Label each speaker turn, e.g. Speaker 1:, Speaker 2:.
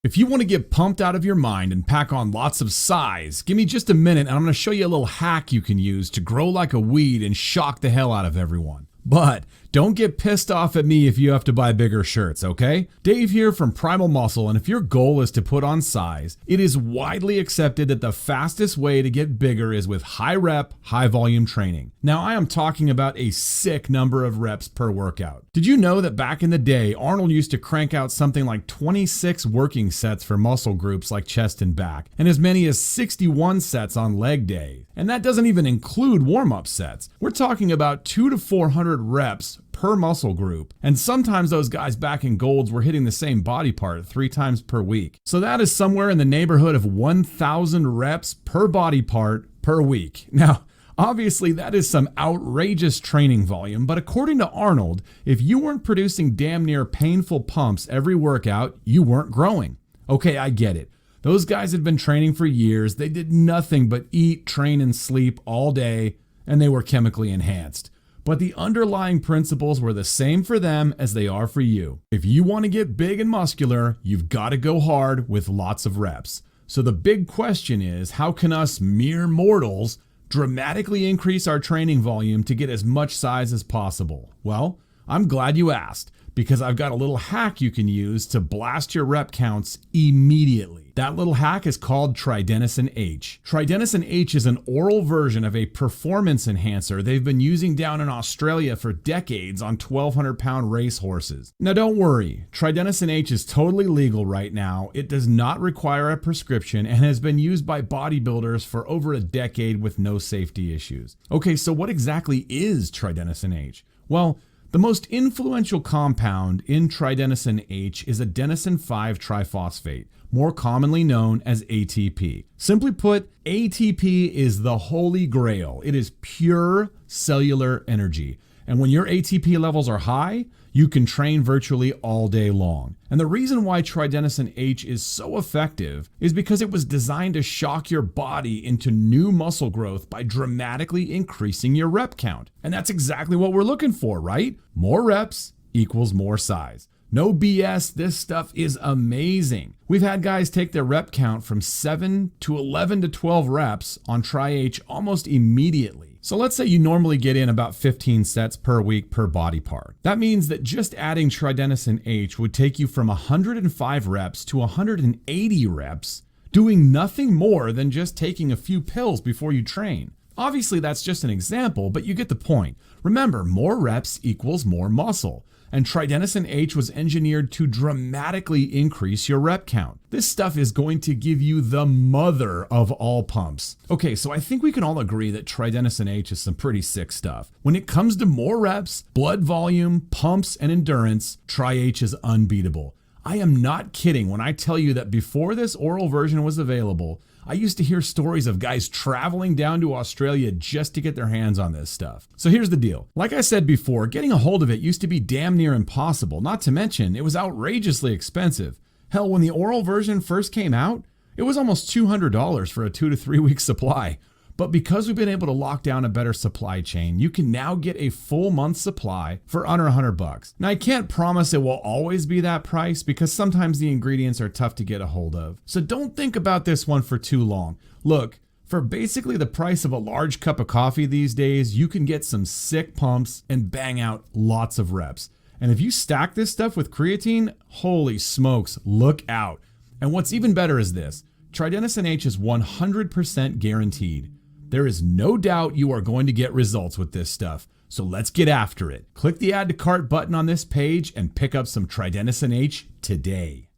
Speaker 1: If you want to get pumped out of your mind and pack on lots of size, give me just a minute and I'm going to show you a little hack you can use to grow like a weed and shock the hell out of everyone. But don't get pissed off at me if you have to buy bigger shirts, okay? Dave here from Primal Muscle, and if your goal is to put on size, it is widely accepted that the fastest way to get bigger is with high rep, high volume training. Now, I am talking about a sick number of reps per workout. Did you know that back in the day, Arnold used to crank out something like 26 working sets for muscle groups like chest and back, and as many as 61 sets on leg day? And that doesn't even include warm-up sets. We're talking about 200 to 400 reps per muscle group, and sometimes those guys back in Golds were hitting the same body part 3 times per week. So that is somewhere in the neighborhood of 1,000 reps per body part per week. Now, obviously that is some outrageous training volume, but according to Arnold, if you weren't producing damn near painful pumps every workout, you weren't growing. Okay, I get it. Those guys had been training for years. They did nothing but eat, train, and sleep all day, and they were chemically enhanced. But the underlying principles were the same for them as they are for you. If you want to get big and muscular, you've got to go hard with lots of reps. So the big question is, how can us mere mortals dramatically increase our training volume to get as much size as possible? Well, I'm glad you asked, because I've got a little hack you can use to blast your rep counts immediately. That little hack is called Tridenosen-H. Tridenosen-H is an oral version of a performance enhancer they've been using down in Australia for decades on 1,200-pound race horses. Now don't worry, Tridenosen-H is totally legal right now. It does not require a prescription and has been used by bodybuilders for over a decade with no safety issues. Okay, so what exactly is Tridenosen-H? Well, the most influential compound in Tridenosen-H is adenosine 5-triphosphate, more commonly known as ATP. Simply put, ATP is the holy grail. It is pure cellular energy. And when your ATP levels are high, you can train virtually all day long. And the reason why Tridenosen-H is so effective is because it was designed to shock your body into new muscle growth by dramatically increasing your rep count. And that's exactly what we're looking for, right? More reps equals more size. No BS, this stuff is amazing. We've had guys take their rep count from 7 to 11 to 12 reps on Tri-H almost immediately. So let's say you normally get in about 15 sets per week per body part. That means that just adding Tridenosen-H would take you from 105 reps to 180 reps, doing nothing more than just taking a few pills before you train. Obviously that's just an example, but you get the point. Remember, more reps equals more muscle. And Tridenosen-H was engineered to dramatically increase your rep count. This stuff is going to give you the mother of all pumps. Okay, so I think we can all agree that Tridenosen-H is some pretty sick stuff. When it comes to more reps, blood volume, pumps, and endurance, Tri-H is unbeatable. I am not kidding when I tell you that before this oral version was available, I used to hear stories of guys traveling down to Australia just to get their hands on this stuff. So here's the deal. Like I said before, getting a hold of it used to be damn near impossible, not to mention it was outrageously expensive. Hell, when the oral version first came out, it was almost $200 for a 2 to 3 week supply. But because we've been able to lock down a better supply chain, you can now get a full month's supply for under $100. Now, I can't promise it will always be that price because sometimes the ingredients are tough to get a hold of. So don't think about this one for too long. Look, for basically the price of a large cup of coffee these days, you can get some sick pumps and bang out lots of reps. And if you stack this stuff with creatine, holy smokes, look out. And what's even better is this. Tridenosen-H is 100% guaranteed. There is no doubt you are going to get results with this stuff. So let's get after it. Click the add to cart button on this page and pick up some Tridenosen-H today.